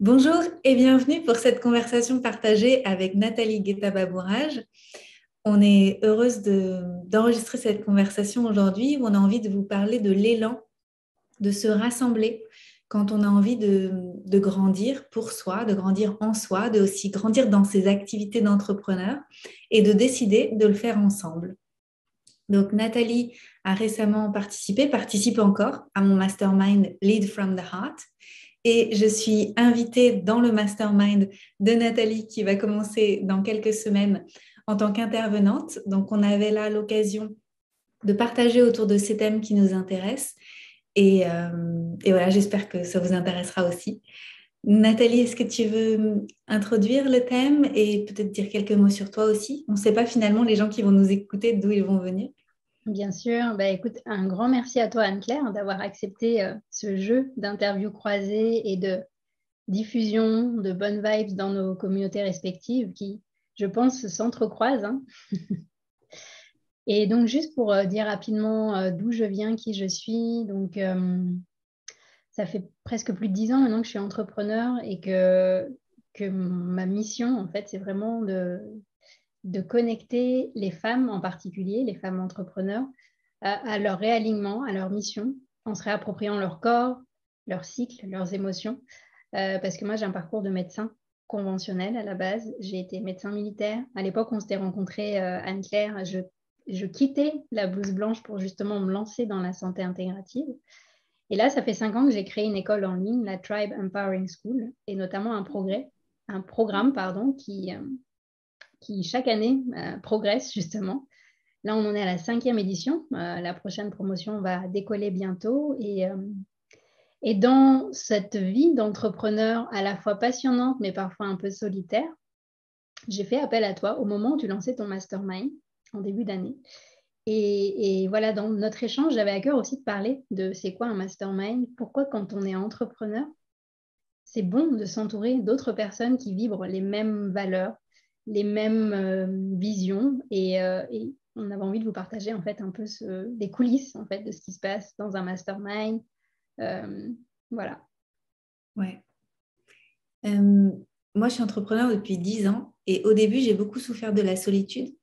Bonjour et bienvenue pour cette conversation partagée avec Nathalie Guetta-Babourage. On est heureuse d'enregistrer cette conversation aujourd'hui où on a envie de vous parler de l'élan de se rassembler quand on a envie de grandir pour soi, de grandir en soi, de aussi grandir dans ses activités d'entrepreneur et de décider de le faire ensemble. Donc Nathalie a récemment participe encore à mon mastermind Lead from the Heart. Et je suis invitée dans le mastermind de Nathalie qui va commencer dans quelques semaines en tant qu'intervenante. Donc, on avait là l'occasion de partager autour de ces thèmes qui nous intéressent. Et voilà, j'espère que ça vous intéressera aussi. Nathalie, est-ce que tu veux introduire le thème et peut-être dire quelques mots sur toi aussi? On ne sait pas finalement les gens qui vont nous écouter d'où ils vont venir. Bien sûr, écoute, un grand merci à toi Anne-Claire d'avoir accepté ce jeu d'interviews croisées et de diffusion de bonnes vibes dans nos communautés respectives qui, je pense, s'entrecroisent, hein. Et donc, juste pour dire rapidement d'où je viens, qui je suis, ça fait presque plus de 10 ans maintenant que je suis entrepreneur et que ma mission, en fait, c'est vraiment de connecter les femmes en particulier, les femmes entrepreneurs, à leur réalignement, à leur mission, en se réappropriant leur corps, leur cycle, leurs émotions. Parce que moi, j'ai un parcours de médecin conventionnel à la base. J'ai été médecin militaire. À l'époque, on s'était rencontrés, Anne-Claire. Je quittais la blouse blanche pour justement me lancer dans la santé intégrative. Et là, ça fait 5 ans que j'ai créé une école en ligne, la Tribe Empowering School, et notamment un programme, pardon, qui chaque année progresse justement. Là, on en est à la 5e édition. La prochaine promotion va décoller bientôt. Et dans cette vie d'entrepreneur à la fois passionnante, mais parfois un peu solitaire, j'ai fait appel à toi au moment où tu lançais ton mastermind en début d'année. Et voilà, dans notre échange, j'avais à cœur aussi de parler de c'est quoi un mastermind, pourquoi quand on est entrepreneur, c'est bon de s'entourer d'autres personnes qui vibrent les mêmes valeurs, les mêmes visions. Et on avait envie de vous partager en fait un peu les coulisses en fait de ce qui se passe dans un mastermind. Euh, voilà. Ouais. Euh, Moi, je suis entrepreneur depuis 10 ans et au début, j'ai beaucoup souffert de la solitude.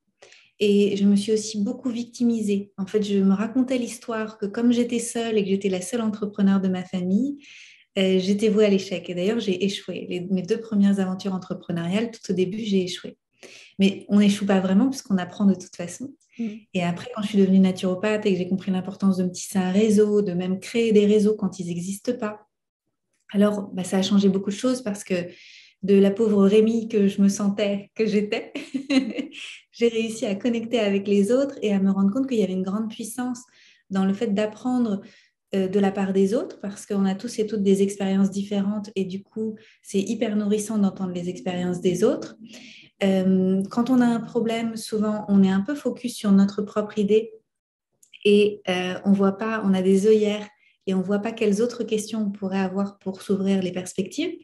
Et je me suis aussi beaucoup victimisée. En fait, je me racontais l'histoire que comme j'étais seule et que j'étais la seule entrepreneur de ma famille, j'étais vouée à l'échec. Et d'ailleurs, j'ai échoué. Mes deux premières aventures entrepreneuriales, tout au début, j'ai échoué. Mais on n'échoue pas vraiment puisqu'on apprend de toute façon. Mm. Et après, quand je suis devenue naturopathe et que j'ai compris l'importance de me tisser un réseau, de même créer des réseaux quand ils n'existent pas, alors bah, ça a changé beaucoup de choses parce que de la pauvre Rémi que je me sentais, que j'étais, j'ai réussi à connecter avec les autres et à me rendre compte qu'il y avait une grande puissance dans le fait d'apprendre de la part des autres parce qu'on a tous et toutes des expériences différentes et du coup, c'est hyper nourrissant d'entendre les expériences des autres. Quand on a un problème, souvent, on est un peu focus sur notre propre idée et on voit pas, on a des œillères et on voit pas quelles autres questions on pourrait avoir pour s'ouvrir les perspectives.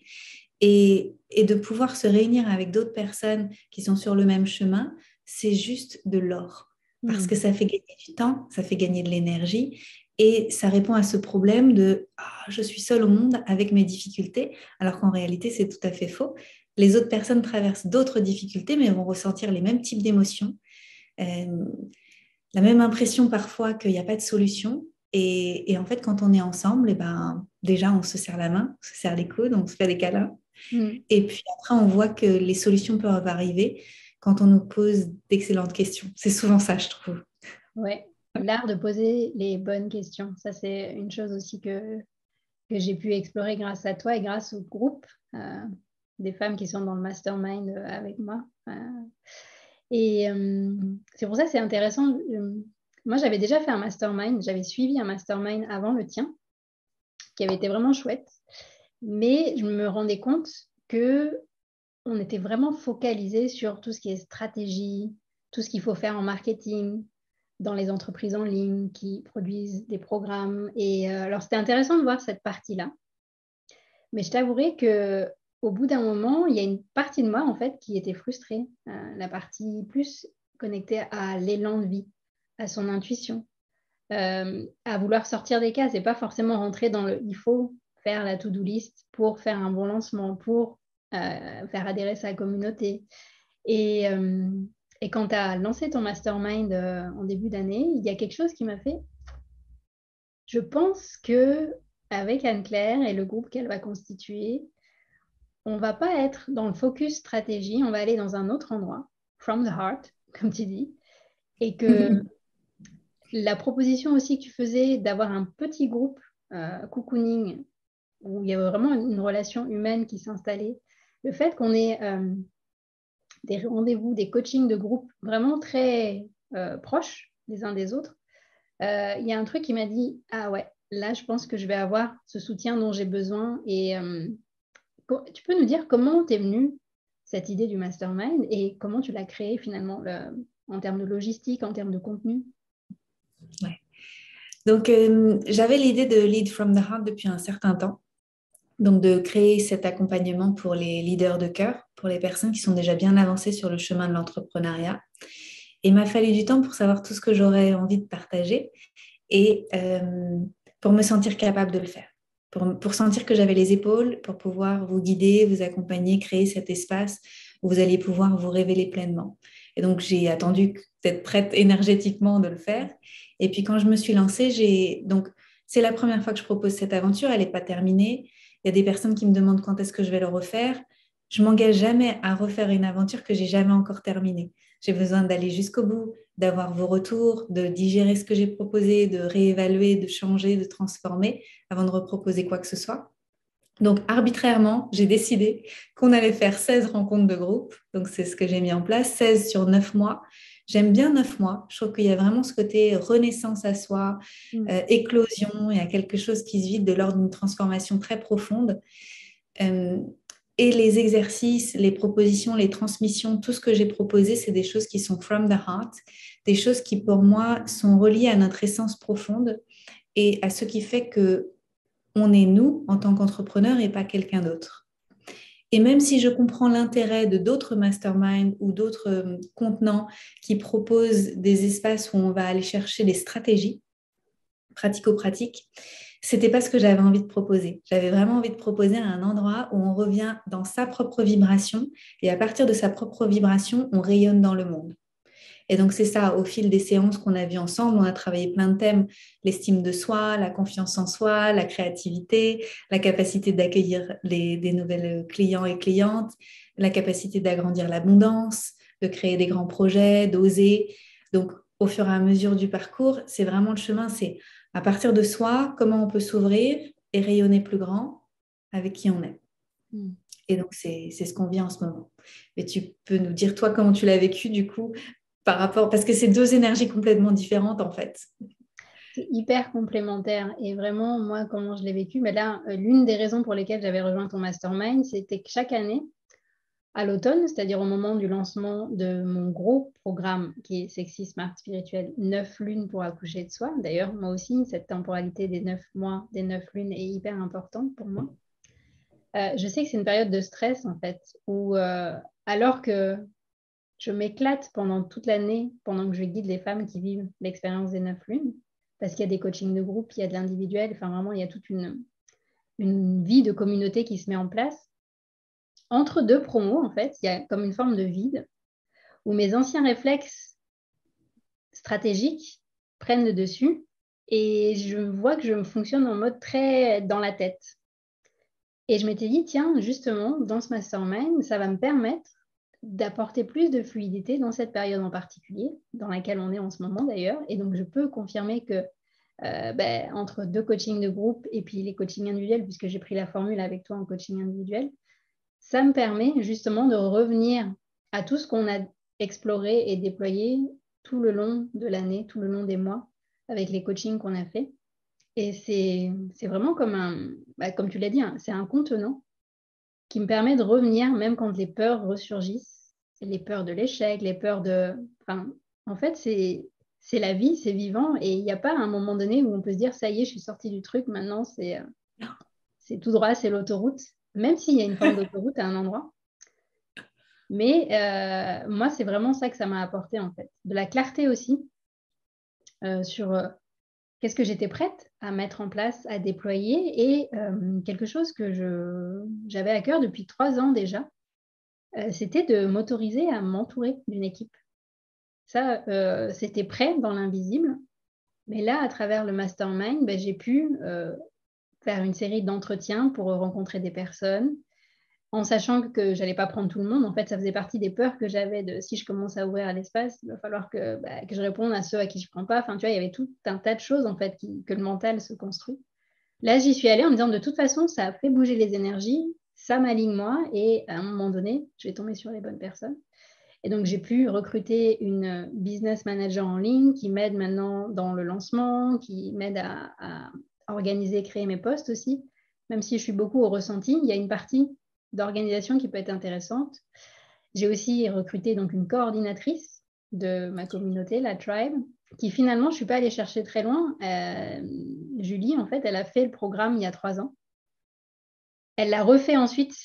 Et de pouvoir se réunir avec d'autres personnes qui sont sur le même chemin, c'est juste de l'or. Parce Mm. que ça fait gagner du temps, ça fait gagner de l'énergie et ça répond à ce problème de ah, je suis seule au monde avec mes difficultés, alors qu'en réalité, c'est tout à fait faux. Les autres personnes traversent d'autres difficultés, mais vont ressentir les mêmes types d'émotions, euh, la même impression parfois qu'il n'y a pas de solution. Et en fait, quand on est ensemble, et ben, déjà, on se serre la main, on se serre les coudes, on se fait des câlins. Mm. Et puis après, on voit que les solutions peuvent arriver quand on nous pose d'excellentes questions. C'est souvent ça, je trouve. Ouais, l'art de poser les bonnes questions. Ça, c'est une chose aussi que j'ai pu explorer grâce à toi et grâce au groupe des femmes qui sont dans le mastermind avec moi. C'est pour ça que c'est intéressant. Moi, j'avais déjà fait un mastermind, j'avais suivi un mastermind avant le tien, qui avait été vraiment chouette. Mais je me rendais compte que on était vraiment focalisé sur tout ce qui est stratégie, tout ce qu'il faut faire en marketing, dans les entreprises en ligne qui produisent des programmes. Alors, c'était intéressant de voir cette partie-là. Mais je t'avouerai que au bout d'un moment, il y a une partie de moi, en fait, qui était frustrée. La partie plus connectée à l'élan de vie, à son intuition, à vouloir sortir des cases et pas forcément rentrer dans le il faut faire la to-do list, pour faire un bon lancement, pour faire adhérer sa communauté. Et quand tu as lancé ton mastermind en début d'année, il y a quelque chose qui m'a fait... Je pense qu'avec Anne-Claire et le groupe qu'elle va constituer, on ne va pas être dans le focus stratégie, on va aller dans un autre endroit, from the heart, comme tu dis, et que la proposition aussi que tu faisais d'avoir un petit groupe cocooning, où il y avait vraiment une relation humaine qui s'installait, le fait qu'on ait des rendez-vous, des coachings de groupe vraiment très proches les uns des autres, il y a un truc qui m'a dit, ah ouais, là je pense que je vais avoir ce soutien dont j'ai besoin. Et tu peux nous dire comment t'es venue cette idée du mastermind et comment tu l'as créé finalement en termes de logistique, en termes de contenu? Ouais. Donc, j'avais l'idée de Lead from the Heart depuis un certain temps. Donc, de créer cet accompagnement pour les leaders de cœur, pour les personnes qui sont déjà bien avancées sur le chemin de l'entrepreneuriat. Et il m'a fallu du temps pour savoir tout ce que j'aurais envie de partager et pour me sentir capable de le faire. Pour sentir que j'avais les épaules, pour pouvoir vous guider, vous accompagner, créer cet espace où vous alliez pouvoir vous révéler pleinement. Et donc, j'ai attendu d'être prête énergétiquement de le faire. Et puis, quand je me suis lancée, donc, c'est la première fois que je propose cette aventure, elle n'est pas terminée. Il y a des personnes qui me demandent quand est-ce que je vais le refaire. Je m'engage jamais à refaire une aventure que j'ai jamais encore terminée. J'ai besoin d'aller jusqu'au bout, d'avoir vos retours, de digérer ce que j'ai proposé, de réévaluer, de changer, de transformer avant de reproposer quoi que ce soit. Donc, arbitrairement, j'ai décidé qu'on allait faire 16 rencontres de groupe. Donc, c'est ce que j'ai mis en place, 16 sur 9 mois. J'aime bien 9 mois. Je trouve qu'il y a vraiment ce côté renaissance à soi, éclosion. Il y a quelque chose qui se vide de l'ordre d'une transformation très profonde. Et les exercices, les propositions, les transmissions, tout ce que j'ai proposé, c'est des choses qui sont from the heart, des choses qui pour moi sont reliées à notre essence profonde et à ce qui fait que on est nous en tant qu'entrepreneurs et pas quelqu'un d'autre. Et même si je comprends l'intérêt de d'autres masterminds ou d'autres contenants qui proposent des espaces où on va aller chercher des stratégies pratico-pratiques, c'était pas ce que j'avais envie de proposer. J'avais vraiment envie de proposer un endroit où on revient dans sa propre vibration et à partir de sa propre vibration, on rayonne dans le monde. Et donc, c'est ça, au fil des séances qu'on a vues ensemble, on a travaillé plein de thèmes, l'estime de soi, la confiance en soi, la créativité, la capacité d'accueillir des nouvelles clients et clientes, la capacité d'agrandir l'abondance, de créer des grands projets, d'oser. Donc, au fur et à mesure du parcours, c'est vraiment le chemin, c'est à partir de soi, comment on peut s'ouvrir et rayonner plus grand avec qui on est. Et donc, c'est ce qu'on vit en ce moment. Mais tu peux nous dire, toi, comment tu l'as vécu, du coup, par rapport... Parce que c'est deux énergies complètement différentes, en fait. C'est hyper complémentaire. Et vraiment, moi, comment je l'ai vécu, mais là, l'une des raisons pour lesquelles j'avais rejoint ton mastermind, c'était que chaque année, à l'automne, c'est-à-dire au moment du lancement de mon gros programme qui est Sexy Smart Spirituel, 9 lunes pour accoucher de soi. D'ailleurs, moi aussi, cette temporalité des 9 mois, des 9 lunes est hyper importante pour moi. Je sais que c'est une période de stress, en fait, où alors que je m'éclate pendant toute l'année, pendant que je guide les femmes qui vivent l'expérience des 9 lunes, parce qu'il y a des coachings de groupe, il y a de l'individuel, enfin vraiment, il y a toute une vie de communauté qui se met en place. Entre deux promos, en fait, il y a comme une forme de vide où mes anciens réflexes stratégiques prennent le dessus et je vois que je fonctionne en mode très dans la tête. Et je m'étais dit, tiens, justement, dans ce mastermind, ça va me permettre d'apporter plus de fluidité dans cette période en particulier, dans laquelle on est en ce moment d'ailleurs. Et donc, je peux confirmer que entre deux coachings de groupe et puis les coachings individuels, puisque j'ai pris la formule avec toi en coaching individuel, ça me permet justement de revenir à tout ce qu'on a exploré et déployé tout le long de l'année, tout le long des mois, avec les coachings qu'on a fait. Et c'est vraiment comme tu l'as dit, c'est un contenant qui me permet de revenir, même quand les peurs ressurgissent, les peurs de l'échec, les peurs de... Enfin, en fait, c'est la vie, c'est vivant, et il n'y a pas un moment donné où on peut se dire, ça y est, je suis sortie du truc, maintenant c'est tout droit, c'est l'autoroute, même s'il y a une forme d'autoroute à un endroit. Mais moi, c'est vraiment ça que ça m'a apporté, en fait. De la clarté aussi sur qu'est-ce que j'étais prête à mettre en place, à déployer. Et quelque chose que j'avais à cœur depuis 3 ans déjà, c'était de m'autoriser à m'entourer d'une équipe. Ça, c'était prêt dans l'invisible. Mais là, à travers le mastermind, ben, j'ai pu faire une série d'entretiens pour rencontrer des personnes, en sachant que je n'allais pas prendre tout le monde. En fait, ça faisait partie des peurs que j'avais de si je commence à ouvrir à l'espace, il va falloir que je réponde à ceux à qui je ne prends pas. Enfin, tu vois, il y avait tout un tas de choses en fait que le mental se construit. Là, j'y suis allée en me disant de toute façon, ça a fait bouger les énergies, ça m'aligne moi, et à un moment donné, je vais tomber sur les bonnes personnes. Et donc, j'ai pu recruter une business manager en ligne qui m'aide maintenant dans le lancement, qui m'aide à organiser, créer mes posts aussi. Même si je suis beaucoup au ressenti, il y a une partie d'organisation qui peut être intéressante. J'ai aussi recruté donc une coordinatrice de ma communauté, la Tribe, qui finalement, je ne suis pas allée chercher très loin. Julie, en fait, elle a fait le programme il y a 3 ans. Elle l'a refait ensuite,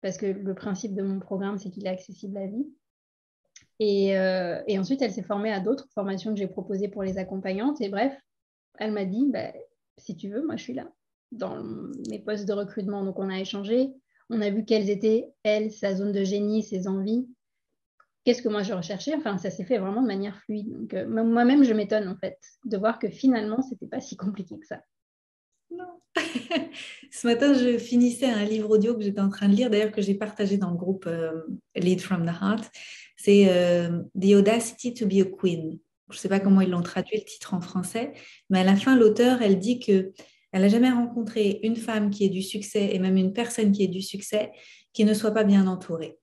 parce que le principe de mon programme, c'est qu'il est accessible à vie. Et ensuite, elle s'est formée à d'autres formations que j'ai proposées pour les accompagnantes. Et bref, elle m'a dit, si tu veux, moi, je suis là dans mes postes de recrutement. Donc, on a échangé. On a vu quelles étaient, elle, sa zone de génie, ses envies. Qu'est-ce que moi, je recherchais. Enfin, ça s'est fait vraiment de manière fluide. Donc, moi-même, je m'étonne, en fait, de voir que finalement, ce n'était pas si compliqué que ça. Non. Ce matin, je finissais un livre audio que j'étais en train de lire, d'ailleurs que j'ai partagé dans le groupe Lead from the Heart. C'est The Audacity to be a Queen. Je ne sais pas comment ils l'ont traduit le titre en français, mais à la fin, l'auteur, elle dit que elle n'a jamais rencontré une femme qui ait du succès et même une personne qui ait du succès qui ne soit pas bien entourée.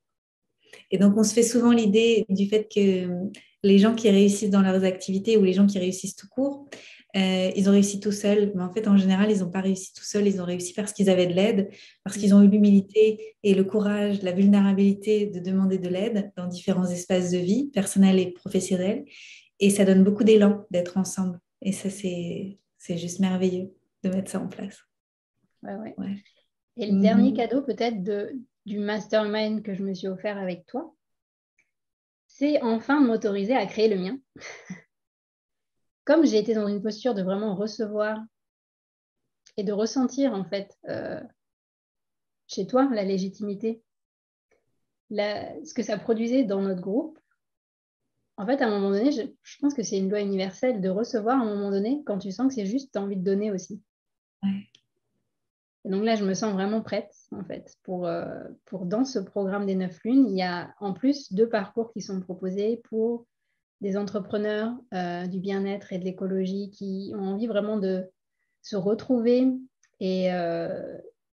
Et donc, on se fait souvent l'idée du fait que les gens qui réussissent dans leurs activités ou les gens qui réussissent tout court, ils ont réussi tout seuls. Mais en fait, en général, ils n'ont pas réussi tout seuls. Ils ont réussi parce qu'ils avaient de l'aide, parce qu'ils ont eu l'humilité et le courage, la vulnérabilité de demander de l'aide dans différents espaces de vie, personnels et professionnels. Et ça donne beaucoup d'élan d'être ensemble. Et ça, c'est juste merveilleux de mettre ça en place. Ouais. Ouais. Et le dernier cadeau peut-être du mastermind que je me suis offert avec toi, c'est enfin de m'autoriser à créer le mien. Comme j'ai été dans une posture de vraiment recevoir et de ressentir en fait chez toi la légitimité, ce que ça produisait dans notre groupe, en fait à un moment donné, je pense que c'est une loi universelle de recevoir à un moment donné quand tu sens que c'est juste, tu as envie de donner aussi. Ouais. Et donc là, je me sens vraiment prête en fait pour dans ce programme des 9 lunes, il y a en plus 2 parcours qui sont proposés pour des entrepreneurs du bien-être et de l'écologie qui ont envie vraiment de se retrouver et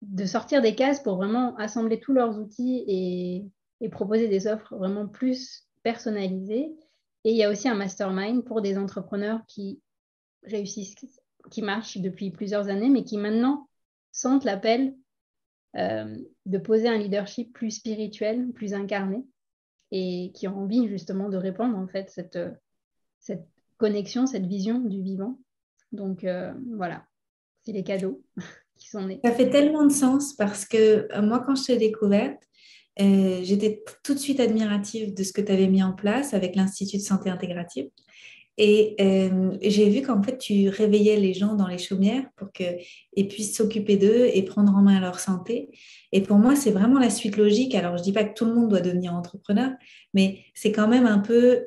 de sortir des cases pour vraiment assembler tous leurs outils et proposer des offres vraiment plus personnalisées. Et il y a aussi un mastermind pour des entrepreneurs qui réussissent, qui marchent depuis plusieurs années, mais qui maintenant sentent l'appel de poser un leadership plus spirituel, plus incarné, et qui ont envie justement de répandre en fait cette connexion, cette vision du vivant. Donc voilà, c'est les cadeaux qui sont nés. Ça fait tellement de sens parce que moi, quand je t'ai découverte, j'étais tout de suite admirative de ce que tu avais mis en place avec l'Institut de santé intégrative. Et j'ai vu qu'en fait, tu réveillais les gens dans les chaumières pour qu'ils puissent s'occuper d'eux et prendre en main leur santé. Et pour moi, c'est vraiment la suite logique. Alors, je ne dis pas que tout le monde doit devenir entrepreneur, mais c'est quand même un peu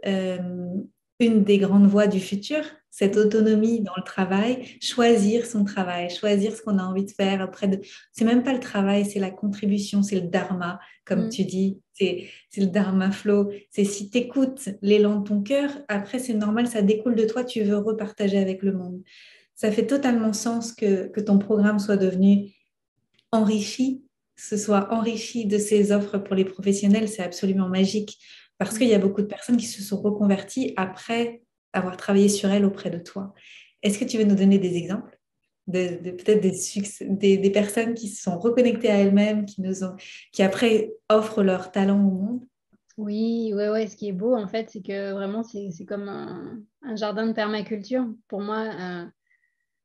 une des grandes voies du futur, cette autonomie dans le travail, choisir son travail, choisir ce qu'on a envie de faire auprès de... C'est même pas le travail, c'est la contribution, c'est le dharma, comme tu dis, c'est le dharma flow. C'est si tu écoutes l'élan de ton cœur, après c'est normal, ça découle de toi, tu veux repartager avec le monde. Ça fait totalement sens que ton programme soit devenu enrichi, ce soit enrichi de ces offres pour les professionnels, c'est absolument magique parce qu'il y a beaucoup de personnes qui se sont reconverties après avoir travaillé sur elles auprès de toi. Est-ce que tu veux nous donner des exemples de peut-être des personnes qui se sont reconnectées à elles-mêmes, qui après offrent leur talent au monde? Oui, ouais. Ce qui est beau, en fait, c'est que vraiment, c'est comme un jardin de permaculture. Pour moi,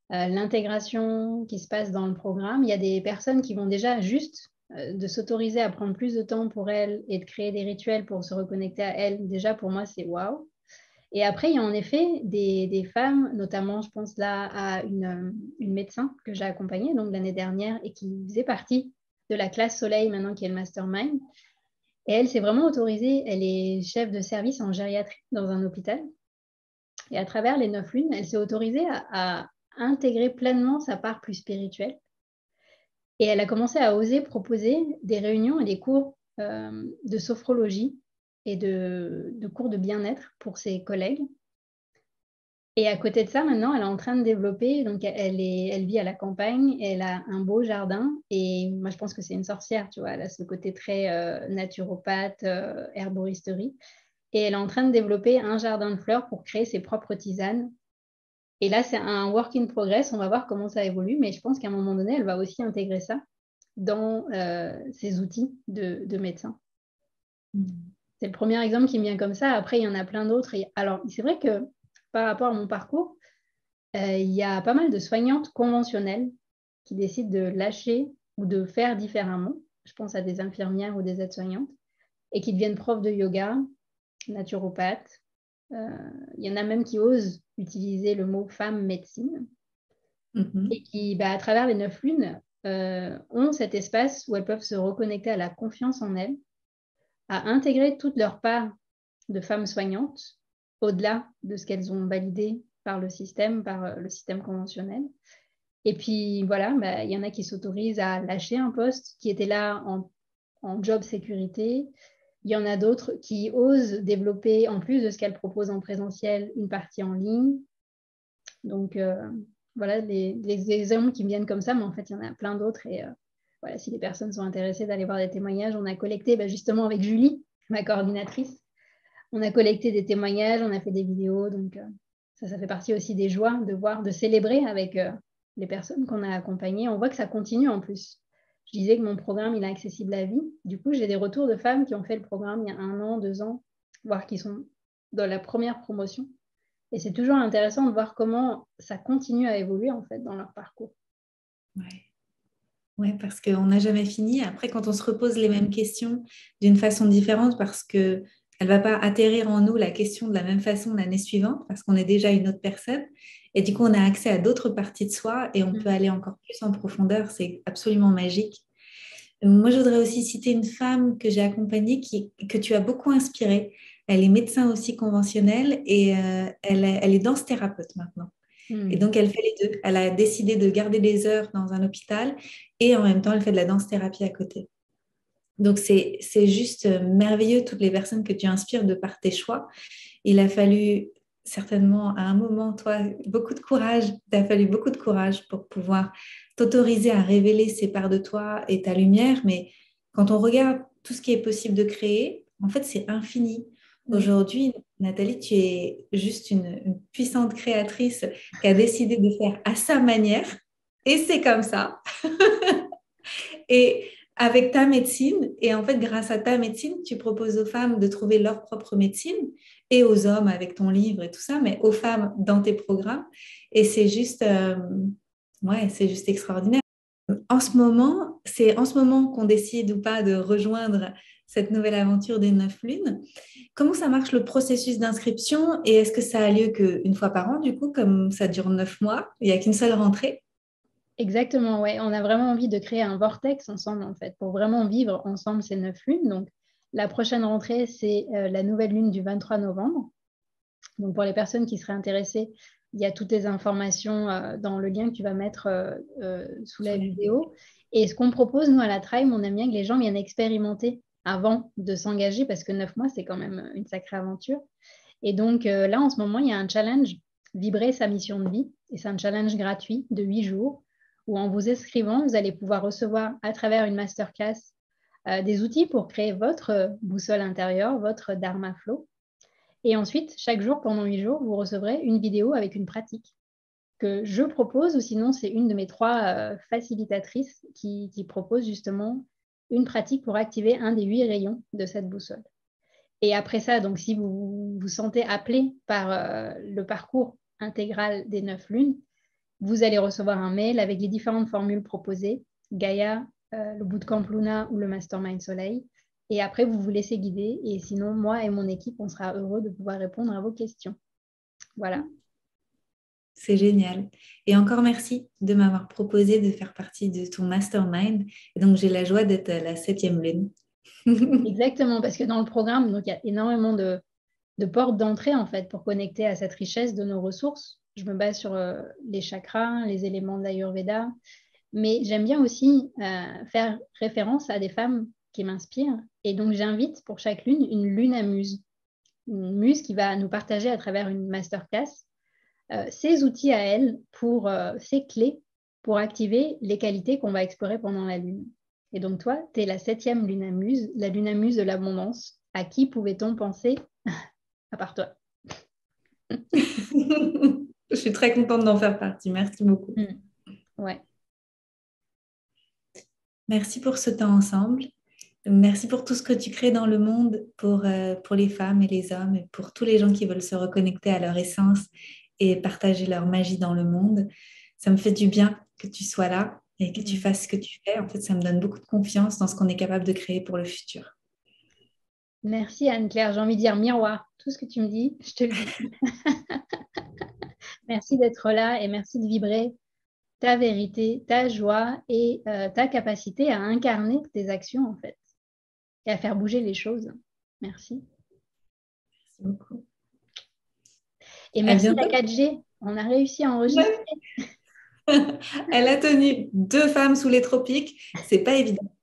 l'intégration qui se passe dans le programme, il y a des personnes qui vont déjà juste de s'autoriser à prendre plus de temps pour elles et de créer des rituels pour se reconnecter à elles. Déjà, pour moi, c'est waouh. Et après, il y a en effet des femmes, notamment, je pense là à une médecin que j'ai accompagnée donc l'année dernière et qui faisait partie de la classe Soleil maintenant qui est le mastermind. Et elle s'est vraiment autorisée, elle est chef de service en gériatrie dans un hôpital. Et à travers les 9 lunes, elle s'est autorisée à intégrer pleinement sa part plus spirituelle. Et elle a commencé à oser proposer des réunions et des cours de sophrologie et de cours de bien-être pour ses collègues. Et à côté de ça, maintenant, elle est en train de développer, donc elle vit à la campagne, elle a un beau jardin, et moi je pense que c'est une sorcière, tu vois, elle a ce côté très naturopathe, herboristerie, et elle est en train de développer un jardin de fleurs pour créer ses propres tisanes. Et là, c'est un work in progress, on va voir comment ça évolue, mais je pense qu'à un moment donné, elle va aussi intégrer ça dans ses outils de médecin. C'est le premier exemple qui me vient comme ça. Après, il y en a plein d'autres. Alors, c'est vrai que par rapport à mon parcours, il y a pas mal de soignantes conventionnelles qui décident de lâcher ou de faire différemment. Je pense à des infirmières ou des aides-soignantes et qui deviennent profs de yoga, naturopathes. Il y en a même qui osent utiliser le mot femme médecine et qui, à travers les 9 lunes, ont cet espace où elles peuvent se reconnecter à la confiance en elles, à intégrer toute leur part de femmes soignantes au-delà de ce qu'elles ont validé par le système conventionnel. Et puis voilà, il y en a qui s'autorisent à lâcher un poste qui était là en job sécurité. Il y en a d'autres qui osent développer, en plus de ce qu'elles proposent en présentiel, une partie en ligne. Donc voilà les exemples qui me viennent comme ça, mais en fait, il y en a plein d'autres. Et voilà, si les personnes sont intéressées d'aller voir des témoignages, on a collecté justement avec Julie, ma coordinatrice, on a collecté des témoignages, on a fait des vidéos. Donc ça fait partie aussi des joies de célébrer avec les personnes qu'on a accompagnées. On voit que ça continue en plus. Je disais que mon programme, il est accessible à vie. Du coup, j'ai des retours de femmes qui ont fait le programme il y a 1 an, 2 ans, voire qui sont dans la première promotion. Et c'est toujours intéressant de voir comment ça continue à évoluer en fait dans leur parcours. Ouais, parce qu'on n'a jamais fini. Après, quand on se repose les mêmes questions d'une façon différente, parce que elle va pas atterrir en nous la question de la même façon l'année suivante, parce qu'on est déjà une autre personne. Et du coup, on a accès à d'autres parties de soi et on peut aller encore plus en profondeur. C'est absolument magique. Moi, je voudrais aussi citer une femme que j'ai accompagnée que tu as beaucoup inspirée. Elle est médecin aussi conventionnelle et elle est danse thérapeute maintenant. Et donc, elle fait les deux. Elle a décidé de garder des heures dans un hôpital et en même temps, elle fait de la danse-thérapie à côté. Donc, c'est juste merveilleux, toutes les personnes que tu inspires de par tes choix. Il a fallu certainement à un moment, toi, beaucoup de courage. Il a fallu beaucoup de courage pour pouvoir t'autoriser à révéler ces parts de toi et ta lumière. Mais quand on regarde tout ce qui est possible de créer, en fait, c'est infini. Aujourd'hui, Nathalie, tu es juste une puissante créatrice qui a décidé de faire à sa manière. Et c'est comme ça. Et avec ta médecine, et en fait, grâce à ta médecine, tu proposes aux femmes de trouver leur propre médecine et aux hommes avec ton livre et tout ça, mais aux femmes dans tes programmes. Et c'est juste, ouais, c'est juste extraordinaire. C'est en ce moment qu'on décide ou pas de rejoindre cette nouvelle aventure des 9 lunes. Comment ça marche le processus d'inscription et est-ce que ça a lieu qu'une fois par an, du coup, comme ça dure 9 mois, il n'y a qu'une seule rentrée? Exactement, ouais. On a vraiment envie de créer un vortex ensemble, en fait, pour vraiment vivre ensemble ces 9 lunes. Donc, la prochaine rentrée, c'est la nouvelle lune du 23 novembre. Donc, pour les personnes qui seraient intéressées, il y a toutes les informations dans le lien que tu vas mettre sous la vidéo. Et ce qu'on propose, nous, à la Tribe, on aime bien que les gens viennent expérimenter avant de s'engager, parce que 9 mois, c'est quand même une sacrée aventure. Et donc, là, en ce moment, il y a un challenge, Vibrer sa mission de vie. Et c'est un challenge gratuit de 8 jours où en vous inscrivant, vous allez pouvoir recevoir à travers une masterclass des outils pour créer votre boussole intérieure, votre Dharma Flow. Et ensuite, chaque jour, pendant 8 jours, vous recevrez une vidéo avec une pratique que je propose, ou sinon c'est une de mes 3 facilitatrices qui propose justement une pratique pour activer un des 8 rayons de cette boussole. Et après ça, donc si vous vous sentez appelé par le parcours intégral des 9 lunes, vous allez recevoir un mail avec les différentes formules proposées, Gaïa, le Bootcamp Luna ou le Mastermind Soleil. Et après, vous vous laissez guider. Et sinon, moi et mon équipe, on sera heureux de pouvoir répondre à vos questions. Voilà. C'est génial. Et encore merci de m'avoir proposé de faire partie de ton mastermind. Et donc, j'ai la joie d'être à la 7e lune. Exactement, parce que dans le programme, donc, il y a énormément de portes d'entrée, en fait, pour connecter à cette richesse de nos ressources. Je me base sur les chakras, les éléments de l'Ayurveda. Mais j'aime bien aussi faire référence à des femmes qui m'inspirent. Et donc, j'invite pour chaque lune une lune à muse. Une muse qui va nous partager à travers une masterclass ses outils à elle, pour ses clés pour activer les qualités qu'on va explorer pendant la lune. Et donc toi, tu es la 7e lune à muse, la lune à muse de l'abondance. À qui pouvait-on penser à part toi? Je suis très contente d'en faire partie. Merci beaucoup. Ouais. Merci pour ce temps ensemble. Merci pour tout ce que tu crées dans le monde pour les femmes et les hommes et pour tous les gens qui veulent se reconnecter à leur essence et partager leur magie dans le monde. Ça me fait du bien que tu sois là et que tu fasses ce que tu fais. En fait, ça me donne beaucoup de confiance dans ce qu'on est capable de créer pour le futur. Merci Anne-Claire, j'ai envie de dire miroir. Tout ce que tu me dis, je te le dis. Merci d'être là et merci de vibrer ta vérité, ta joie et ta capacité à incarner tes actions en fait et à faire bouger les choses. Merci. Merci beaucoup. Et À merci la bientôt. 4G. On a réussi à enregistrer. Elle a tenu 2 femmes sous les tropiques. C'est pas évident.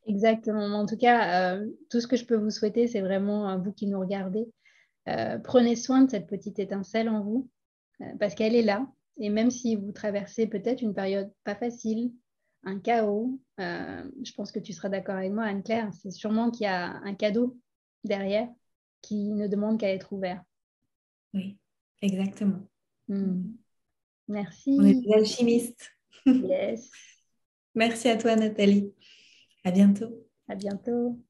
Exactement. En tout cas, tout ce que je peux vous souhaiter, c'est vraiment vous qui nous regardez. Prenez soin de cette petite étincelle en vous parce qu'elle est là. Et même si vous traversez peut-être une période pas facile, un chaos, je pense que tu seras d'accord avec moi, Anne-Claire, c'est sûrement qu'il y a un cadeau derrière qui ne demande qu'à être ouvert. Oui, exactement. On est Merci. des alchimistes. Yes. Merci à toi, Nathalie. À bientôt. À bientôt.